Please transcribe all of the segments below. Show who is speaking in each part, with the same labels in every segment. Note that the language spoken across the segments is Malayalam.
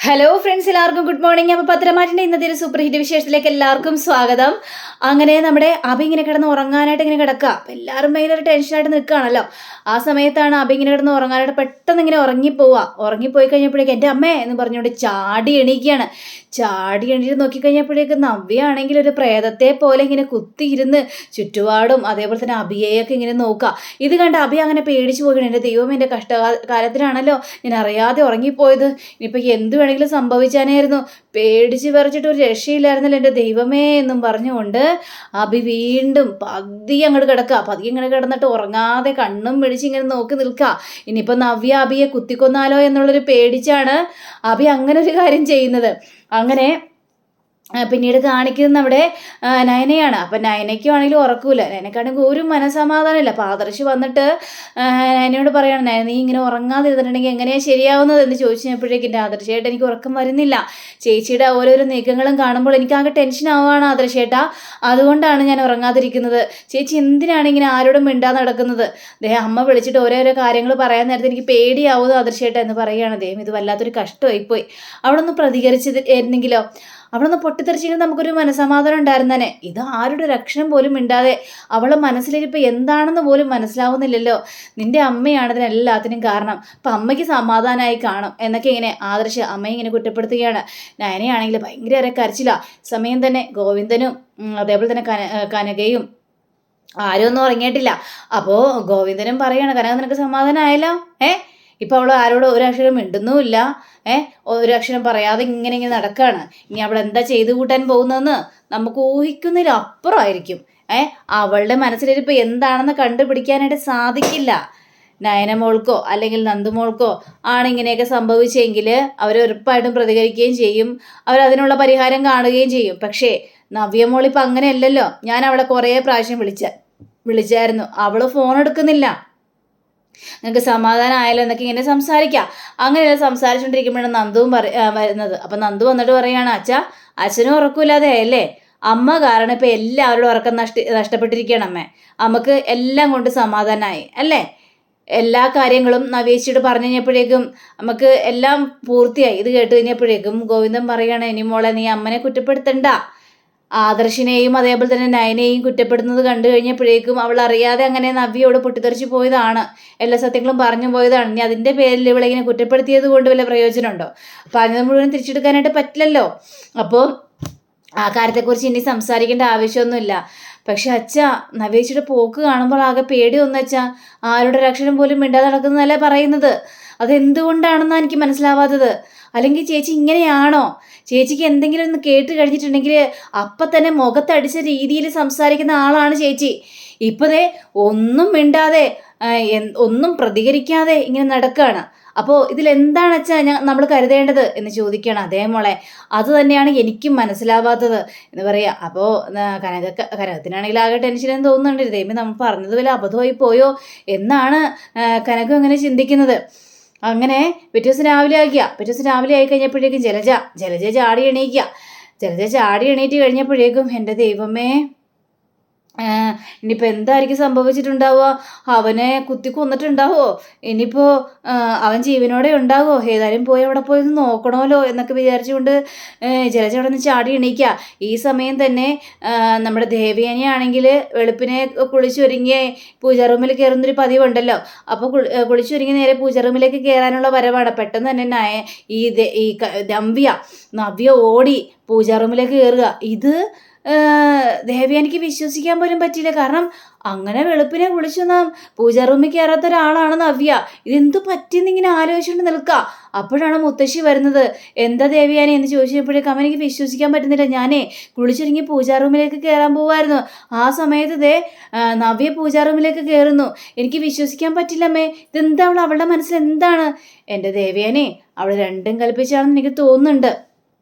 Speaker 1: ഹലോ ഫ്രണ്ട്സ്, എല്ലാവർക്കും ഗുഡ് മോർണിംഗ്. അപ്പോൾ പത്രമാറ്റിൻ്റെ ഇന്നത്തെ ഒരു സൂപ്പർ ഹിറ്റ് വിശേഷത്തിലേക്ക് എല്ലാവർക്കും സ്വാഗതം. അങ്ങനെ നമ്മുടെ അഭി ഇങ്ങനെ കിടന്ന് ഉറങ്ങാനായിട്ട് ഇങ്ങനെ കിടക്കുക. അപ്പോൾ എല്ലാവരും ഭയങ്കര ടെൻഷനായിട്ട് നിൽക്കുകയാണല്ലോ. ആ സമയത്താണ് അഭി ഇങ്ങനെ കിടന്ന് ഉറങ്ങാനായിട്ട് പെട്ടെന്ന് ഇങ്ങനെ ഉറങ്ങിപ്പോയി കഴിഞ്ഞപ്പോഴേക്കും എൻ്റെ അമ്മേ എന്ന് പറഞ്ഞുകൊണ്ട് ചാടി എണീക്കുകയാണ്. ചാടി എണീറ്റ് നോക്കിക്കഴിഞ്ഞപ്പോഴേക്കും നവ്യാണെങ്കിൽ ഒരു പ്രേതത്തെ പോലെ ഇങ്ങനെ കുത്തിയിരുന്ന് ചുറ്റുപാടും അതേപോലെ തന്നെ അഭിയെയൊക്കെ ഇങ്ങനെ നോക്കുക. ഇത് കണ്ട് അഭി അങ്ങനെ പേടിച്ചു പോകണം. എൻ്റെ ദൈവം, എൻ്റെ കഷ്ടകാലത്തിലാണല്ലോ ഞാൻ അറിയാതെ ഉറങ്ങിപ്പോയത്. ഇനിയിപ്പോൾ എന്ത് വേണമെങ്കിലും സംഭവിച്ചാനായിരുന്നു. പേടിച്ച് വിറച്ചിട്ട് ഒരു രക്ഷയില്ലായിരുന്നല്ലോ എൻ്റെ ദൈവമേ എന്നും പറഞ്ഞുകൊണ്ട് അഭി വീണ്ടും പതിയെ അങ്ങോട്ട് കിടക്കുക. പതിയെ ഇങ്ങനെ കിടന്നിട്ട് ഉറങ്ങാതെ കണ്ണും പിടിച്ച് ഇങ്ങനെ നോക്കി നിൽക്കുക. ഇനിയിപ്പോൾ നവ്യ അഭിയെ കുത്തിക്കൊന്നാലോ എന്നുള്ളൊരു പേടിച്ചാണ് അഭി അങ്ങനെ ഒരു കാര്യം ചെയ്യുന്നത്. അങ്ങനെ പിന്നീട് കാണിക്കുന്നത് നമ്മുടെ നയനയാണ്. അപ്പം നയനയ്ക്കാണെങ്കിലും ഉറക്കൂല. നയനക്കാണെങ്കിൽ ഒരു മനസ്സമാധാനമില്ല. അപ്പോൾ ആദർശ് വന്നിട്ട് നയനയോട് പറയണം, നയന നീ ഇങ്ങനെ ഉറങ്ങാതിരുന്നിട്ടുണ്ടെങ്കിൽ എങ്ങനെയാണ് ശരിയാവുന്നത് എന്ന് ചോദിച്ചപ്പോഴേക്കും എൻ്റെ ആദർശേട്ടാ എനിക്ക് ഉറക്കം വരുന്നില്ല. ചേച്ചിയുടെ ഓരോരോ നീക്കങ്ങളും കാണുമ്പോൾ എനിക്കാകെ ടെൻഷൻ ആവുകയാണ് ആദർശേട്ടാ. അതുകൊണ്ടാണ് ഞാൻ ഉറങ്ങാതിരിക്കുന്നത്. ചേച്ചി എന്തിനാണ് ഇങ്ങനെ ആരോടും മിണ്ടാതെ നടക്കുന്നത്? അമ്മ വിളിച്ചിട്ട് ഓരോരോ കാര്യങ്ങൾ പറയാൻ നേരത്തെ എനിക്ക് പേടിയാവുന്നു ആദർശേട്ടാ എന്ന് പറയുകയാണ്. ഇത് വല്ലാത്തൊരു കഷ്ടമായിപ്പോയി. അവിടെ ഒന്ന് പ്രതികരിച്ചിരുന്നെങ്കിലോ, അവിടെ നിന്ന് പൊട്ടിത്തെറിച്ചെങ്കിൽ നമുക്കൊരു മനസ്സമാധാനം ഉണ്ടായിരുന്നേനെ. ഇത് ആരുടെ രക്ഷണം പോലും മിണ്ടാതെ അവളെ മനസ്സിലിരിപ്പോൾ എന്താണെന്ന് പോലും മനസ്സിലാവുന്നില്ലല്ലോ. നിന്റെ അമ്മയാണ് ഇതിനെല്ലാത്തിനും കാരണം. അപ്പം അമ്മയ്ക്ക് സമാധാനമായി കാണും എന്നൊക്കെ ഇങ്ങനെ ആദർശ് അമ്മയെ ഇങ്ങനെ കുറ്റപ്പെടുത്തുകയാണ്. നയനയാണെങ്കിൽ ഭയങ്കര കരച്ചില്ല. സമയം തന്നെ ഗോവിന്ദനും അതേപോലെ തന്നെ കനകയും ആരും ഒന്നും ഉറങ്ങിയിട്ടില്ല. അപ്പോൾ ഗോവിന്ദനും പറയാണ്, കനക നിനക്ക് സമാധാനമായല്ലോ. ഇപ്പം അവൾ ആരോടും ഒരക്ഷരം മിണ്ടുന്നുമില്ല. ഒരക്ഷരം പറയാതെ ഇങ്ങനെ നടക്കുകയാണ്. ഇനി അവൾ എന്താ ചെയ്തു കൂട്ടാൻ പോകുന്നതെന്ന് നമുക്ക് ഊഹിക്കുന്നതിൽ അപ്പുറമായിരിക്കും. അവളുടെ മനസ്സിലിരിപ്പോൾ എന്താണെന്ന് കണ്ടുപിടിക്കാനായിട്ട് സാധിക്കില്ല. നയനമോൾക്കോ അല്ലെങ്കിൽ നന്ദുമോൾക്കോ ആണ് ഇങ്ങനെയൊക്കെ സംഭവിച്ചെങ്കിൽ അവർ ഉറപ്പായിട്ടും പ്രതികരിക്കുകയും ചെയ്യും. അവരതിനുള്ള പരിഹാരം കാണുകയും ചെയ്യും. പക്ഷേ നവ്യമോളിപ്പോൾ അങ്ങനെയല്ലല്ലോ. ഞാൻ അവളെ കുറേ പ്രാവശ്യം വിളിച്ചായിരുന്നു. അവൾ ഫോൺ എടുക്കുന്നില്ല. നിങ്ങൾക്ക് സമാധാനം ആയാലോ എന്നൊക്കെ ഇങ്ങനെ സംസാരിക്കാം. അങ്ങനെയല്ല സംസാരിച്ചുകൊണ്ടിരിക്കുമ്പോഴാണ് നന്ദുവും വരുന്നത്. അപ്പം നന്ദു വന്നിട്ട് പറയുകയാണ്, അച്ഛനും ഉറക്കൂലാതെ അല്ലേ അമ്മ കാരണം ഇപ്പം എല്ലാവരുടെ ഉറക്കം നഷ്ടപ്പെട്ടിരിക്കുകയാണ് അമ്മേ. അമ്മക്ക് എല്ലാം കൊണ്ട് സമാധാനമായി അല്ലേ. എല്ലാ കാര്യങ്ങളും നവേശിയോട് പറഞ്ഞു കഴിഞ്ഞപ്പോഴേക്കും നമുക്ക് എല്ലാം പൂർത്തിയായി. ഇത് കേട്ട് കഴിഞ്ഞപ്പോഴേക്കും ഗോവിന്ദൻ പറയുകയാണ്, ഇനി മോളെ നീ അമ്മനെ കുറ്റപ്പെടുത്തണ്ട. ആദർശിനെയും അതേപോലെ തന്നെ നയനെയും കുറ്റപ്പെടുന്നത് കണ്ടു കഴിഞ്ഞപ്പോഴേക്കും അവൾ അറിയാതെ അങ്ങനെ നവ്യയോട് പൊട്ടിത്തെറിച്ച് പോയതാണ്. എല്ലാ സത്യങ്ങളും പറഞ്ഞു പോയതാണ്. ഇനി അതിൻ്റെ പേരിൽ ഇവളെ ഇങ്ങനെ കുറ്റപ്പെടുത്തിയത് കൊണ്ട് വല്ല പ്രയോജനമുണ്ടോ? പറഞ്ഞത് മുഴുവൻ തിരിച്ചെടുക്കാനായിട്ട് പറ്റില്ലല്ലോ. അപ്പോൾ ആ കാര്യത്തെക്കുറിച്ച് ഇനി സംസാരിക്കേണ്ട ആവശ്യമൊന്നുമില്ല. പക്ഷെ നവേശിയുടെ പോക്ക് കാണുമ്പോൾ ആകെ പേടിയൊന്നും ആരുടെ രക്ഷണം പോലും മിണ്ടാതെ നടക്കുന്നതല്ലേ പറയുന്നത്. അതെന്തുകൊണ്ടാണെന്നാണ് എനിക്ക് മനസ്സിലാവാത്തത്. അല്ലെങ്കിൽ ചേച്ചി ഇങ്ങനെയാണോ? ചേച്ചിക്ക് എന്തെങ്കിലും ഒന്ന് കേട്ട് കഴിഞ്ഞിട്ടുണ്ടെങ്കിൽ അപ്പം തന്നെ മുഖത്തടിച്ച രീതിയിൽ സംസാരിക്കുന്ന ആളാണ് ചേച്ചി. ഇപ്പോഴേ ഒന്നും മിണ്ടാതെ ഒന്നും പ്രതികരിക്കാതെ ഇങ്ങനെ നടക്കുകയാണ്. അപ്പോൾ ഇതിലെന്താണ് നമ്മൾ കരുതേണ്ടത് എന്ന് ചോദിക്കുകയാണ്. അതേ മോളെ, അത് തന്നെയാണ് എനിക്കും മനസ്സിലാവാത്തത് എന്ന് പറയാം. അപ്പോൾ കനകത്തിനാണെങ്കിൽ ആകെ ടെൻഷനെന്ന് തോന്നുന്നുണ്ട്. ദൈവമേ, നമ്മൾ പറഞ്ഞത് വല്ല അബദ്ധമായി പോയോ എന്നാണ് കനകം അങ്ങനെ ചിന്തിക്കുന്നത്. അങ്ങനെ പിറ്റേ ദിവസം രാവിലെ ആയി കഴിഞ്ഞപ്പോഴേക്കും ജലജ ചാടി എണീറ്റ് കഴിഞ്ഞപ്പോഴേക്കും എൻ്റെ ദൈവമേ, ഇനിയിപ്പോൾ എന്തായിരിക്കും സംഭവിച്ചിട്ടുണ്ടാവുക? അവനെ കുത്തി കൊന്നിട്ടുണ്ടാവോ? ഇനിയിപ്പോൾ അവൻ ജീവനോടെ ഉണ്ടാവോ? ഏതായാലും അവിടെ പോയി നോക്കണമല്ലോ എന്നൊക്കെ വിചാരിച്ചുകൊണ്ട് ജലജ അവിടെ നിന്ന് ചാടി എണീക്കുക. ഈ സമയം തന്നെ നമ്മുടെ ദേവയാനിയാണെങ്കിൽ വെളുപ്പിനെ കുളിച്ചൊരുങ്ങി പൂജാ റൂമിൽ കയറുന്നൊരു പതിവുണ്ടല്ലോ. അപ്പോൾ കുളിച്ചൊരുങ്ങി നേരെ പൂജാ റൂമിലേക്ക് കയറാനുള്ള വരവാണ്. പെട്ടെന്ന് തന്നെ ഈ നവ്യ ഓടി പൂജാ റൂമിലേക്ക് കയറുക. ഇത് ദേവയാനിക്ക് വിശ്വസിക്കാൻ പോലും പറ്റിയില്ല. കാരണം അങ്ങനെ വെളുപ്പിനെ കുളിച്ചു നാം പൂജാ റൂമിൽ കയറാത്ത ഒരാളാണ് നവ്യ. ഇതെന്തു പറ്റിയെന്നിങ്ങനെ ആലോചിച്ചുകൊണ്ട് നിൽക്കുക. അപ്പോഴാണ് മുത്തശ്ശി വരുന്നത്. എന്താ ദേവയാനി എന്ന് ചോദിച്ചപ്പോഴേക്കും അവനെനിക്ക് വിശ്വസിക്കാൻ പറ്റുന്നില്ല. ഞാനേ കുളിച്ചൊരുങ്ങി പൂജാ റൂമിലേക്ക് കയറാൻ പോവായിരുന്നു. ആ സമയത്ത് നവ്യ പൂജാ റൂമിലേക്ക് കയറുന്നു. എനിക്ക് വിശ്വസിക്കാൻ പറ്റില്ലമ്മേ. ഇതെന്താ അവളുടെ മനസ്സിൽ എന്താണ്? എൻ്റെ ദേവയാനി അവൾ രണ്ടും കൽപ്പിച്ചാണെന്ന് എനിക്ക് തോന്നുന്നുണ്ട്.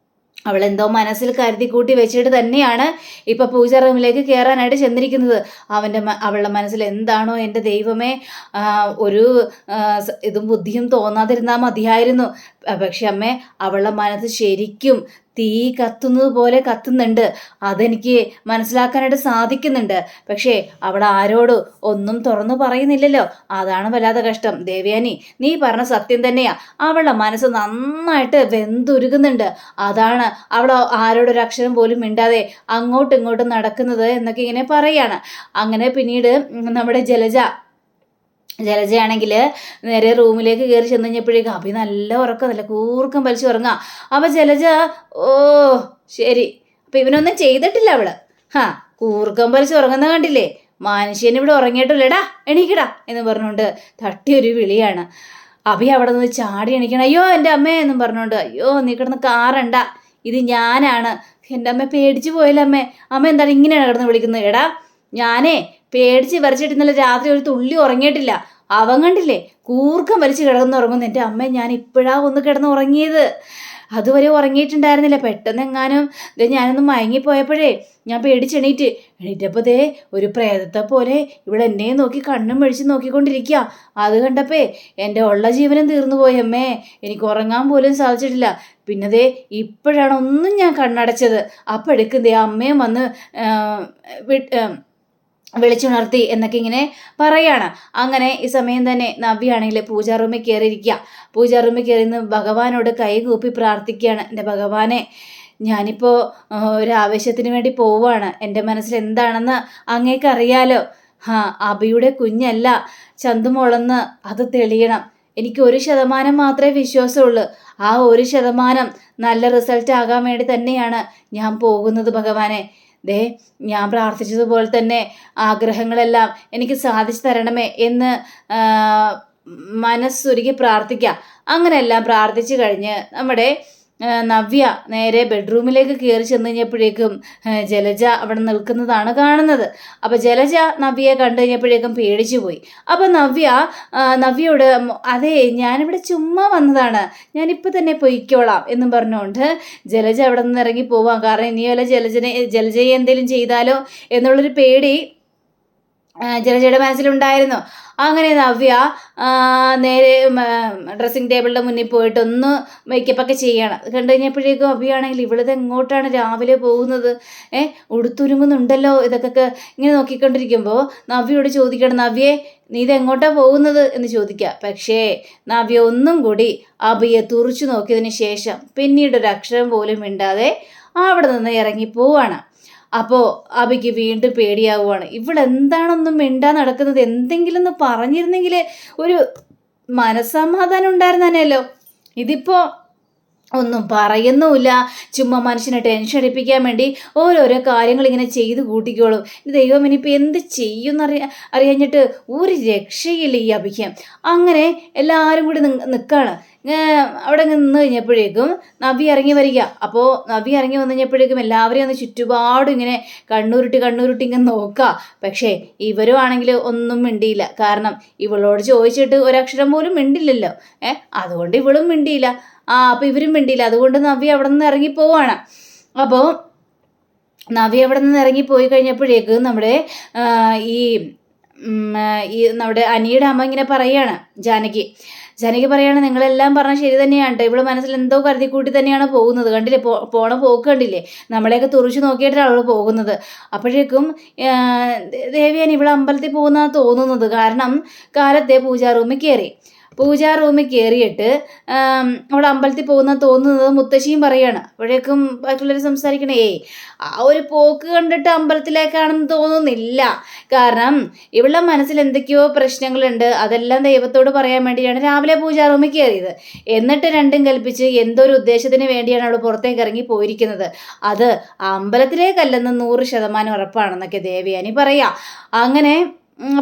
Speaker 1: അവളെന്തോ മനസ്സിൽ കരുതി കൂട്ടി വെച്ചിട്ട് തന്നെയാണ് ഇപ്പം പൂജാ റൂമിലേക്ക് കയറാനായിട്ട് ചെന്നിരിക്കുന്നത്. അവളുടെ മനസ്സിൽ എന്താണോ എൻ്റെ ദൈവമേ, ഒരു ഇതും ബുദ്ധിയും തോന്നാതിരുന്നാൽ മതിയായിരുന്നു. പക്ഷെ അമ്മേ, അവളുടെ മനസ്സ് ശരിക്കും തീ കത്തുന്നത് പോലെ കത്തുന്നുണ്ട്. അതെനിക്ക് മനസ്സിലാക്കാനായിട്ട് സാധിക്കുന്നുണ്ട്. പക്ഷേ അവൾ ആരോടും ഒന്നും തുറന്നു പറയുന്നില്ലല്ലോ. അതാണ് വല്ലാതെ കഷ്ടം. ദേവയാനി, നീ പറഞ്ഞ സത്യം തന്നെയാ. അവളുടെ മനസ്സ് നന്നായിട്ട് വെന്തുരുകുന്നുണ്ട്. അതാണ് അവൾ ആരോടൊരു അക്ഷരം പോലും മിണ്ടാതെ അങ്ങോട്ടും ഇങ്ങോട്ടും നടക്കുന്നത് എന്നൊക്കെ ഇങ്ങനെ പറയാണ്. അങ്ങനെ പിന്നീട് നമ്മുടെ ജലജയാണെങ്കിൽ നേരെ റൂമിലേക്ക് കയറി ചെന്ന് കഴിഞ്ഞപ്പോഴേക്കും അഭി നല്ല ഉറക്കം, നല്ല കൂർക്കം വലിച്ചു ഉറങ്ങാം. അപ്പം ജലജ, ഓ ശരി, അപ്പം ഇവനൊന്നും ചെയ്തിട്ടില്ല അവള്. കൂർക്കം വലിച്ച് ഉറങ്ങുന്ന കണ്ടില്ലേ, മനുഷ്യൻ ഇവിടെ ഉറങ്ങിയിട്ടില്ലടാ, എണീക്കടാ എന്ന് പറഞ്ഞുകൊണ്ട് തട്ടിയൊരു വിളിയാണ്. അഭി അവിടെ നിന്ന് ചാടി എണീക്കണം. അയ്യോ എൻ്റെ അമ്മേ എന്നും പറഞ്ഞുകൊണ്ട്, അയ്യോ നീ കിടന്ന് കാറണ്ട, ഇത് ഞാനാണ്. എൻ്റെ അമ്മ പേടിച്ചു പോയില്ല അമ്മേ. അമ്മ എന്താണ് ഇങ്ങനെയാണ് കിടന്ന് വിളിക്കുന്നത്? എടാ, ഞാനേ പേടിച്ച് വരച്ചിട്ട് ഇന്നലെ രാത്രി ഒരു തുള്ളി ഉറങ്ങിയിട്ടില്ല. അവൻ കണ്ടില്ലേ കൂർക്കം വലിച്ച് കിടന്നുറങ്ങുന്നു. എൻ്റെ അമ്മ, ഞാൻ ഇപ്പോഴാ ഒന്ന് കിടന്ന് ഉറങ്ങിയത്, അതുവരെ ഉറങ്ങിയിട്ടുണ്ടായിരുന്നില്ല. പെട്ടെന്ന് എങ്ങാനും ഞാനൊന്ന് മയങ്ങിപ്പോയപ്പോഴേ ഞാൻ എണീറ്റപ്പോൾ ഒരു പ്രേതത്തെ പോലെ ഇവിടെ എന്നെ നോക്കി കണ്ണും മെഴിച്ച് നോക്കിക്കൊണ്ടിരിക്കുക. അത് കണ്ടപ്പേ എൻ്റെ ഉള്ള ജീവനും തീർന്നു പോയി അമ്മേ. എനിക്ക് ഉറങ്ങാൻ പോലും സാധിച്ചിട്ടില്ല. പിന്നെ ഇപ്പോഴാണ് ഒന്നും ഞാൻ കണ്ണടച്ചത്. അപ്പോഴേക്കും അമ്മയും വന്ന് വിളിച്ചുണർത്തി എന്നൊക്കെ ഇങ്ങനെ പറയാണ്. അങ്ങനെ ഈ സമയം തന്നെ നവ്യാണെങ്കിൽ പൂജാ റൂമിൽ കയറിയിരിക്കുക. പൂജാ റൂമിൽ കയറിന്ന് ഭഗവാനോട് കൈകൂപ്പി പ്രാർത്ഥിക്കുകയാണ്. എൻ്റെ ഭഗവാനെ, ഞാനിപ്പോൾ ഒരു ആവശ്യത്തിന് വേണ്ടി പോവുകയാണ്. എൻ്റെ മനസ്സിൽ എന്താണെന്ന് അങ്ങേക്ക് അറിയാലോ. അഭിയുടെ കുഞ്ഞല്ല ചന്തുമോളെന്ന് അത് തെളിയണം. എനിക്ക് 1% മാത്രമേ വിശ്വാസമുള്ളൂ. ആ 1% നല്ല റിസൾട്ട് ആകാൻ വേണ്ടി തന്നെയാണ് ഞാൻ പോകുന്നത് ഭഗവാനെ. ഞാൻ പ്രാർത്ഥിച്ചതുപോലെ തന്നെ ആഗ്രഹങ്ങളെല്ലാം എനിക്ക് സാധിച്ചു തരണമേ എന്ന് മനസ്സുരുകി പ്രാർത്ഥിക്കുക. അങ്ങനെയെല്ലാം പ്രാർത്ഥിച്ചു കഴിഞ്ഞ് നമ്മുടെ നവ്യ നേരെ ബെഡ്റൂമിലേക്ക് കയറി ചെന്ന് കഴിഞ്ഞപ്പോഴേക്കും ജലജ അവിടെ നിൽക്കുന്നതാണ് കാണുന്നത്. അപ്പം ജലജ നവ്യയെ കണ്ടു കഴിഞ്ഞപ്പോഴേക്കും പേടിച്ചു പോയി. അപ്പം നവ്യയോട്, അതെ ഞാനിവിടെ ചുമ്മാ വന്നതാണ്, ഞാനിപ്പോൾ തന്നെ പൊയ്ക്കോളാം എന്നും പറഞ്ഞുകൊണ്ട് ജലജ അവിടെ നിന്ന് ഇറങ്ങി പോവാം. കാരണം ഇനിയല്ല ജലജയെ എന്തെങ്കിലും ചെയ്താലോ എന്നുള്ളൊരു പേടി ജലജയുടെ മനസ്സിലുണ്ടായിരുന്നു. അങ്ങനെ നവ്യ നേരെ ഡ്രസ്സിങ് ടേബിളിൻ്റെ മുന്നിൽ പോയിട്ട് ഒന്ന് മേക്കപ്പൊക്കെ ചെയ്യണം. അത് കണ്ടു കഴിഞ്ഞപ്പോഴേക്കും അഭിയാണെങ്കിൽ ഇവളിത് എങ്ങോട്ടാണ് രാവിലെ പോകുന്നത്, ഉടുത്തുരുങ്ങുന്നുണ്ടല്ലോ, ഇതൊക്കെ ഇങ്ങനെ നോക്കിക്കൊണ്ടിരിക്കുമ്പോൾ നവ്യയോട് ചോദിക്കണം, നവ്യേ നീ ഇതെങ്ങോട്ടാണ് പോകുന്നത് എന്ന് ചോദിക്കുക. പക്ഷേ നവ്യ ഒന്നും കൂടി അഭിയെ തുറിച്ചു നോക്കിയതിന് ശേഷം പിന്നീടൊരു അക്ഷരം പോലും മിണ്ടാതെ അവിടെ നിന്ന് ഇറങ്ങിപ്പോവാണ്. അപ്പോൾ അഭിക്ക് വീണ്ടും പേടിയാവുകയാണ്. ഇവളെന്താണൊന്നും മിണ്ടാൻ നടക്കുന്നത്, എന്തെങ്കിലും ഒന്ന് പറഞ്ഞിരുന്നെങ്കിൽ ഒരു മനസ്സമാധാനം ഉണ്ടായിരുന്നല്ലോ. ഇതിപ്പോൾ ഒന്നും പറയുന്നുമില്ല, ചുമ്മാ മനുഷ്യനെ ടെൻഷൻ അടിപ്പിക്കാൻ വേണ്ടി ഓരോരോ കാര്യങ്ങൾ ഇങ്ങനെ ചെയ്ത് കൂട്ടിക്കോളും. ദൈവം ഇനിയിപ്പോൾ എന്ത് അറിയാഞ്ഞിട്ട് ഒരു രക്ഷയില്ല ഈ അഭിക്ക്. അങ്ങനെ എല്ലാവരും കൂടി നിൽക്കുകയാണ്. അവിടെ നിന്ന് കഴിഞ്ഞപ്പോഴേക്കും നവ്യ ഇറങ്ങി വരിക. അപ്പോൾ നവ്യ ഇറങ്ങി വന്നു കഴിഞ്ഞപ്പോഴേക്കും എല്ലാവരെയും ഒന്ന് ചുറ്റുപാടും ഇങ്ങനെ കണ്ണുരുട്ടി ഇങ്ങനെ നോക്കുക. പക്ഷേ ഇവരും ആണെങ്കിൽ ഒന്നും മിണ്ടിയില്ല. കാരണം ഇവളോട് ചോദിച്ചിട്ട് ഒരക്ഷരം പോലും മിണ്ടില്ലല്ലോ. അതുകൊണ്ട് ഇവളും മിണ്ടിയില്ല. അപ്പോൾ ഇവരും മിണ്ടിയില്ല. അതുകൊണ്ട് നവ്യ അവിടെ നിന്ന് ഇറങ്ങിപ്പോവാണ്. അപ്പോൾ നവ്യ അവിടെ നിന്ന് ഇറങ്ങിപ്പോയി കഴിഞ്ഞപ്പോഴേക്ക് നമ്മുടെ നമ്മുടെ അനിയുടെ അമ്മ ഇങ്ങനെ പറയാണ്, ജാനകി പറയാണ്, നിങ്ങളെല്ലാം പറഞ്ഞാൽ ശരി തന്നെയാണ് കേട്ടോ. ഇവിടെ മനസ്സിൽ എന്തോ കരുതിക്കൂട്ടി തന്നെയാണ് പോകുന്നത്. കണ്ടില്ലേ, പോണ പോക്ക് കണ്ടില്ലേ, നമ്മളെയൊക്കെ തുറിച്ച് നോക്കിയിട്ടാണ് അവൾ പോകുന്നത്. അപ്പോഴേക്കും ദേവിയാൻ ഇവിടെ അമ്പലത്തിൽ പോകുന്നതാണ് തോന്നുന്നത്. കാരണം കാലത്തെ പൂജാ റൂമിൽ കയറിയിട്ട് അവിടെ അമ്പലത്തിൽ പോകുന്ന തോന്നുന്നത് മുത്തശ്ശിയും പറയാണ്. അപ്പോഴേക്കും ബാക്കിയുള്ളവർ സംസാരിക്കണേ, ആ ഒരു പോക്ക് കണ്ടിട്ട് അമ്പലത്തിലേക്കാണെന്ന് തോന്നുന്നില്ല. കാരണം ഇവളുടെ മനസ്സിൽ എന്തൊക്കെയോ പ്രശ്നങ്ങളുണ്ട്. അതെല്ലാം ദൈവത്തോട് പറയാൻ വേണ്ടിയാണ് രാവിലെ പൂജാ റൂമിൽ കയറിയത്. എന്നിട്ട് രണ്ടും കൽപ്പിച്ച് എന്തോ ഒരു ഉദ്ദേശത്തിന് വേണ്ടിയാണ് അവൾ പുറത്തേക്ക് ഇറങ്ങി പോയിരിക്കുന്നത്. അത് അമ്പലത്തിലേക്കല്ലെന്ന് 100% ഉറപ്പാണെന്നൊക്കെ ദേവയാനി പറയാം. അങ്ങനെ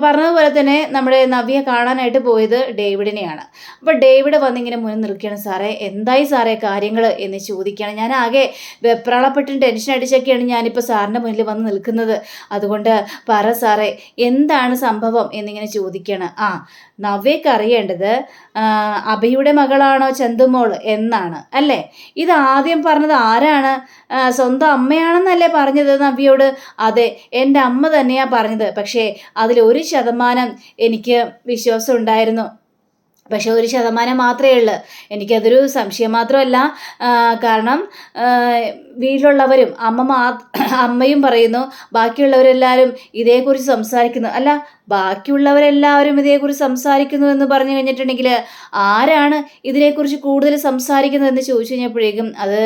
Speaker 1: പറഞ്ഞതുപോലെ തന്നെ നമ്മുടെ നവ്യ കാണാനായിട്ട് പോയത് ഡേവിഡിനെയാണ്. അപ്പോൾ ഡേവിഡ് വന്നിങ്ങനെ മുന്നിൽ നിൽക്കുകയാണ്. സാറേ, എന്തായി സാറേ കാര്യങ്ങൾ എന്ന് ചോദിക്കുകയാണ്. ഞാൻ ആകെ വെപ്രാളപ്പെട്ടും ടെൻഷൻ അടിച്ചൊക്കെയാണ് ഞാനിപ്പോൾ സാറിൻ്റെ മുന്നിൽ വന്ന് നിൽക്കുന്നത്. അതുകൊണ്ട് പറ സാറേ, എന്താണ് സംഭവം എന്നിങ്ങനെ ചോദിക്കുകയാണ്. നവ്യക്ക് അറിയേണ്ടത് അഭയുടെ മകളാണോ ചന്തുമോൾ എന്നാണ് അല്ലേ? ഇത് ആദ്യം പറഞ്ഞത് ആരാണ്? സ്വന്തം അമ്മയാണെന്നല്ലേ പറഞ്ഞത് നവ്യയോട്? അതെ, എൻ്റെ അമ്മ തന്നെയാണ് പറഞ്ഞത്. പക്ഷേ അതിൽ 1% എനിക്ക് വിശ്വാസം ഉണ്ടായിരുന്നു. പക്ഷെ 1% മാത്രമേ ഉള്ളൂ. എനിക്കതൊരു സംശയം മാത്രമല്ല. കാരണം വീട്ടിലുള്ളവരും അമ്മയും പറയുന്നു, ബാക്കിയുള്ളവരെല്ലാവരും ഇതേക്കുറിച്ച് സംസാരിക്കുന്നു. അല്ല, ബാക്കിയുള്ളവരെല്ലാവരും ഇതേക്കുറിച്ച് സംസാരിക്കുന്നു എന്ന് പറഞ്ഞു കഴിഞ്ഞിട്ടുണ്ടെങ്കിൽ ആരാണ് ഇതിനെക്കുറിച്ച് കൂടുതൽ സംസാരിക്കുന്നതെന്ന് ചോദിച്ചു കഴിഞ്ഞപ്പോഴേക്കും അത്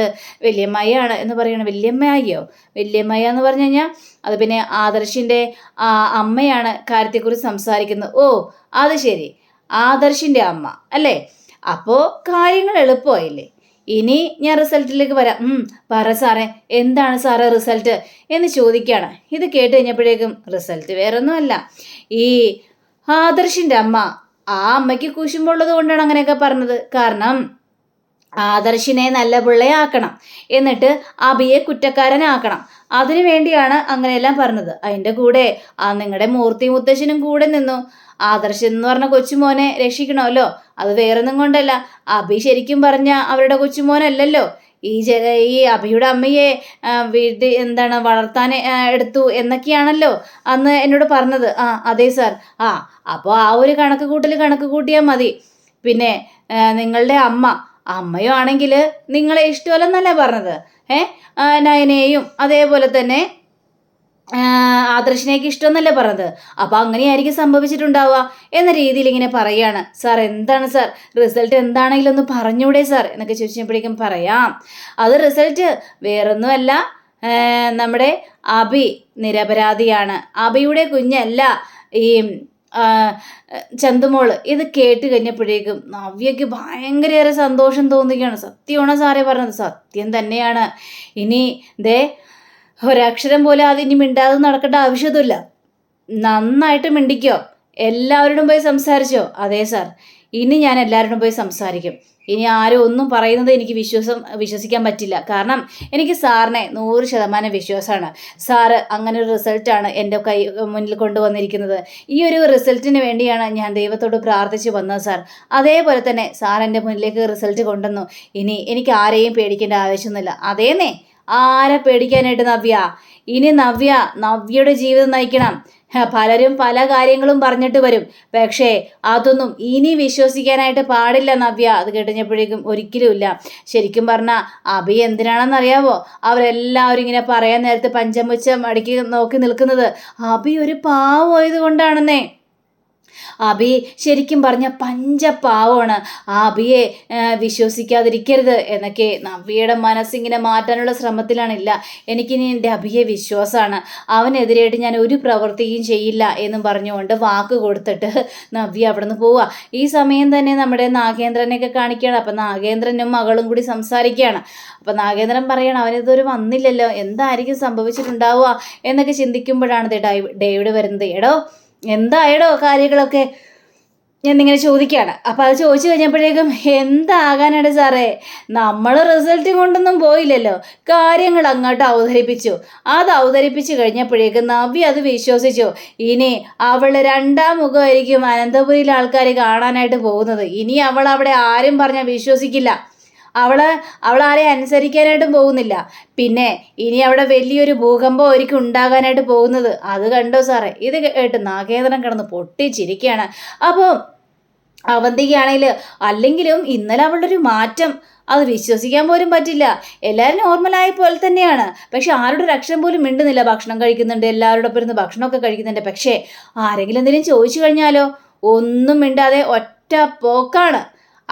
Speaker 1: വല്യമ്മയാണ് എന്ന് പറയണം. വല്യമ്മയ്യ എന്ന് പറഞ്ഞു കഴിഞ്ഞാൽ അത് പിന്നെ ആദർശിൻ്റെ അമ്മയാണ് കാര്യത്തെക്കുറിച്ച് സംസാരിക്കുന്നത്. ഓ, അത് ശരി, ആദർശിൻ്റെ അമ്മ അല്ലേ? അപ്പോൾ കാര്യങ്ങൾ എളുപ്പമായില്ലേ? ഇനി ഞാൻ റിസൾട്ടിലേക്ക് വരാം. പറ സാറേ, എന്താണ് സാറേ റിസൾട്ട് എന്ന് ചോദിക്കുകയാണ്. ഇത് കേട്ട് കഴിഞ്ഞപ്പോഴേക്കും റിസൾട്ട് വേറൊന്നുമല്ല, ഈ ആദർശിൻ്റെ അമ്മ, ആ അമ്മയ്ക്ക് കുശുമ്പുള്ളത് കൊണ്ടാണ് അങ്ങനെയൊക്കെ പറഞ്ഞത്. കാരണം ആദർശിനെ നല്ല പിള്ളയാക്കണം, എന്നിട്ട് അഭിയെ കുറ്റക്കാരനാക്കണം. അതിനു വേണ്ടിയാണ് അങ്ങനെയെല്ലാം പറഞ്ഞത്. അതിൻ്റെ കൂടെ നിങ്ങളുടെ മൂർത്തി മുത്തശ്ശനും കൂടെ നിന്നു. ആദർശൻ എന്ന് പറഞ്ഞ കൊച്ചുമോനെ രക്ഷിക്കണമല്ലോ. അത് വേറൊന്നും കൊണ്ടല്ല, അഭി ശരിക്കും പറഞ്ഞ അവരുടെ കൊച്ചുമോനല്ലല്ലോ. ഈ അഭിയുടെ അമ്മയെ വളർത്താൻ എടുത്തു എന്നൊക്കെയാണല്ലോ അന്ന് എന്നോട് പറഞ്ഞത്. അതെ സാർ. അപ്പോൾ ആ ഒരു കണക്ക് കൂട്ടിയാൽ മതി. പിന്നെ നിങ്ങളുടെ അമ്മയോ ആണെങ്കിൽ നിങ്ങളെ ഇഷ്ടമല്ലെന്നല്ല പറഞ്ഞത്. നയനയെയും അതേപോലെ തന്നെ ആദർശിനേക്ക് ഇഷ്ടമെന്നല്ലേ പറഞ്ഞത്. അപ്പോൾ അങ്ങനെയായിരിക്കും സംഭവിച്ചിട്ടുണ്ടാവുക എന്ന രീതിയിൽ ഇങ്ങനെ പറയാണ്. സാർ, എന്താണ് സാർ റിസൾട്ട്, എന്താണെങ്കിലും ഒന്ന് പറഞ്ഞൂടെ സാർ എന്നൊക്കെ ചോദിച്ചപ്പോഴേക്കും പറയാം. അത് റിസൾട്ട് വേറൊന്നുമല്ല, നമ്മുടെ അഭി നിരപരാധിയാണ്, അഭിയുടെ കുഞ്ഞല്ല ഈ ചന്തുമോള്. ഇത് കേട്ട് കഴിഞ്ഞപ്പോഴേക്കും നവ്യയ്ക്ക് ഭയങ്കരയേറെ സന്തോഷം തോന്നുകയാണ്. സത്യമാണോ സാറേ പറഞ്ഞത്? സത്യം തന്നെയാണ്. ഇനി ഒരക്ഷരം പോലെ അതിനി മിണ്ടാതെ നടക്കേണ്ട ആവശ്യമൊന്നുമില്ല. നന്നായിട്ട് മിണ്ടിക്കോ, എല്ലാവരോടും പോയി സംസാരിച്ചോ? അതെ സാർ, ഇനി ഞാൻ എല്ലാവരോടും പോയി സംസാരിക്കും. ഇനി ആരും ഒന്നും പറയുന്നത് എനിക്ക് വിശ്വസിക്കാൻ പറ്റില്ല. കാരണം എനിക്ക് സാറിനെ 100% വിശ്വാസമാണ്. സാറ് അങ്ങനെ ഒരു റിസൾട്ടാണ് എൻ്റെ മുന്നിൽ കൊണ്ടുവന്നിരിക്കുന്നത്. ഈ ഒരു റിസൾട്ടിന് വേണ്ടിയാണ് ഞാൻ ദൈവത്തോട് പ്രാർത്ഥിച്ച് വന്നത് സാർ. അതേപോലെ തന്നെ സാർ എൻ്റെ മുന്നിലേക്ക് റിസൾട്ട് കൊണ്ടുവന്നു. ഇനി എനിക്ക് ആരെയും പേടിക്കേണ്ട ആവശ്യമൊന്നുമില്ല. അതേന്നേ, ആരെ പേടിക്കാനായിട്ട് നവ്യ? ഇനി നവ്യയുടെ ജീവിതം നയിക്കണം. പലരും പല കാര്യങ്ങളും പറഞ്ഞിട്ട് വരും, പക്ഷേ അതൊന്നും ഇനി വിശ്വസിക്കാനായിട്ട് പാടില്ല നവ്യ. അത് കേട്ടുകഴിഞ്ഞപ്പോഴേക്കും ഒരിക്കലുമില്ല. ശരിക്കും പറഞ്ഞാൽ അഭി എന്തിനാണെന്നറിയാവോ? അവരെല്ലാവരും ഇങ്ങനെ പറയാൻ നേരത്തെ പഞ്ചമുച്ചം അടുക്കി നോക്കി നിൽക്കുന്നത് അഭി ഒരു പാവമായത് കൊണ്ടാണെന്നേ. അഭി ശരിക്കും പറഞ്ഞ പഞ്ചപാവമാണ്. ആ അഭിയെ വിശ്വസിക്കാതിരിക്കരുത് എന്നൊക്കെ നവ്യയുടെ മനസ്സിങ്ങനെ മാറ്റാനുള്ള ശ്രമത്തിലാണില്ല. എനിക്കിനി എൻ്റെ അഭിയെ വിശ്വാസമാണ്, അവനെതിരായിട്ട് ഞാൻ ഒരു പ്രവൃത്തിയും ചെയ്യില്ല എന്നും പറഞ്ഞുകൊണ്ട് വാക്ക് കൊടുത്തിട്ട് നവ്യ അവിടെ നിന്ന് പോവുക. ഈ സമയം തന്നെ നമ്മുടെ നാഗേന്ദ്രനെയൊക്കെ കാണിക്കുകയാണ്. അപ്പം നാഗേന്ദ്രനും മകളും കൂടി സംസാരിക്കുകയാണ്. അപ്പം നാഗേന്ദ്രൻ പറയണം, അവനിതൊരു വന്നില്ലല്ലോ, എന്തായിരിക്കും സംഭവിച്ചിട്ടുണ്ടാവുക എന്നൊക്കെ ചിന്തിക്കുമ്പോഴാണ് ഡേവിഡ് വരുന്നത്. എന്തായടോ കാര്യങ്ങളൊക്കെ എന്നിങ്ങനെ ചോദിക്കുകയാണ്. അപ്പോൾ അത് ചോദിച്ചു കഴിഞ്ഞപ്പോഴേക്കും എന്താകാനാണ് സാറേ, നമ്മൾ റിസൾട്ട് കൊണ്ടൊന്നും പോയില്ലല്ലോ, കാര്യങ്ങൾ അങ്ങോട്ട് അവതരിപ്പിച്ചു. അത് അവതരിപ്പിച്ച് കഴിഞ്ഞപ്പോഴേക്കും നവ്യ അത് വിശ്വസിച്ചു. ഇനി അവൾ 2ാം മുഖമായിരിക്കും അനന്തപുരിയിലെ ആൾക്കാർ കാണാനായിട്ട് പോകുന്നത്. ഇനി അവൾ അവിടെ ആരും പറഞ്ഞാൽ വിശ്വസിക്കില്ല. അവൾ ആരെയും അനുസരിക്കാനായിട്ടും പോകുന്നില്ല. പിന്നെ ഇനി അവിടെ വലിയൊരു ഭൂകമ്പം ഒരിക്കലും ഉണ്ടാകാനായിട്ട് പോകുന്നത്. അത് കണ്ടോ സാറേ? ഇത് കേട്ട് നാഗേന്ദ്രൻ കിടന്ന് പൊട്ടിച്ചിരിക്കുകയാണ്. അപ്പോൾ അവന്തികയാണെങ്കിൽ അല്ലെങ്കിലും ഇന്നലെ അവളുടെ ഒരു മാറ്റം അത് വിശ്വസിക്കാൻ പോലും പറ്റില്ല. എല്ലാവരും നോർമലായ പോലെ തന്നെയാണ്, പക്ഷെ ആരുടെ ഒരു അക്ഷരം പോലും മിണ്ടുന്നില്ല. ഭക്ഷണം കഴിക്കുന്നുണ്ട്, എല്ലാവരോടൊപ്പം ഇരുന്ന് ഭക്ഷണമൊക്കെ കഴിക്കുന്നുണ്ട്. പക്ഷേ ആരെങ്കിലും എന്തെങ്കിലും ചോദിച്ചു കഴിഞ്ഞാലോ ഒന്നും മിണ്ടാതെ ഒറ്റ പോക്കാണ്.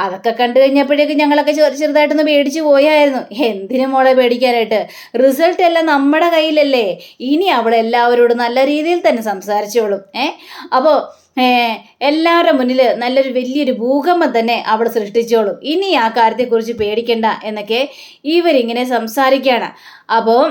Speaker 1: അതൊക്കെ കണ്ടു കഴിഞ്ഞപ്പോഴേക്കും ഞങ്ങളൊക്കെ ചെറുതായിട്ടൊന്ന് പേടിച്ചു പോയായിരുന്നു. എന്തിനു മോളെ പേടിക്കാനായിട്ട്? റിസൾട്ട് എല്ലാം നമ്മുടെ കയ്യിലല്ലേ. ഇനി അവളെല്ലാവരോടും നല്ല രീതിയിൽ തന്നെ സംസാരിച്ചോളും. അപ്പോൾ എല്ലാവരുടെ മുന്നിൽ വലിയൊരു ഭൂകമ്പം തന്നെ അവൾ സൃഷ്ടിച്ചോളും. ഇനി ആ കാര്യത്തെക്കുറിച്ച് പേടിക്കണ്ട എന്നൊക്കെ ഇവരിങ്ങനെ സംസാരിക്കുകയാണ്. അപ്പോൾ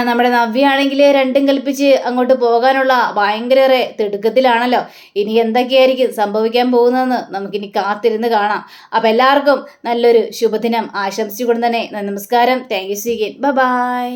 Speaker 1: നമ്മുടെ നവ്യാണെങ്കിൽ രണ്ടും കൽപ്പിച്ച് അങ്ങോട്ട് പോകാനുള്ള ഭയങ്കര തിടുക്കത്തിലാണല്ലോ. ഇനി എന്തൊക്കെയായിരിക്കും സംഭവിക്കാൻ പോകുന്നതെന്ന് നമുക്കിനി കാത്തിരുന്ന് കാണാം. അപ്പോൾ എല്ലാവർക്കും നല്ലൊരു ശുഭദിനം ആശംസിച്ചുകൊണ്ട് തന്നെ നമസ്കാരം. Thank you. See again. By.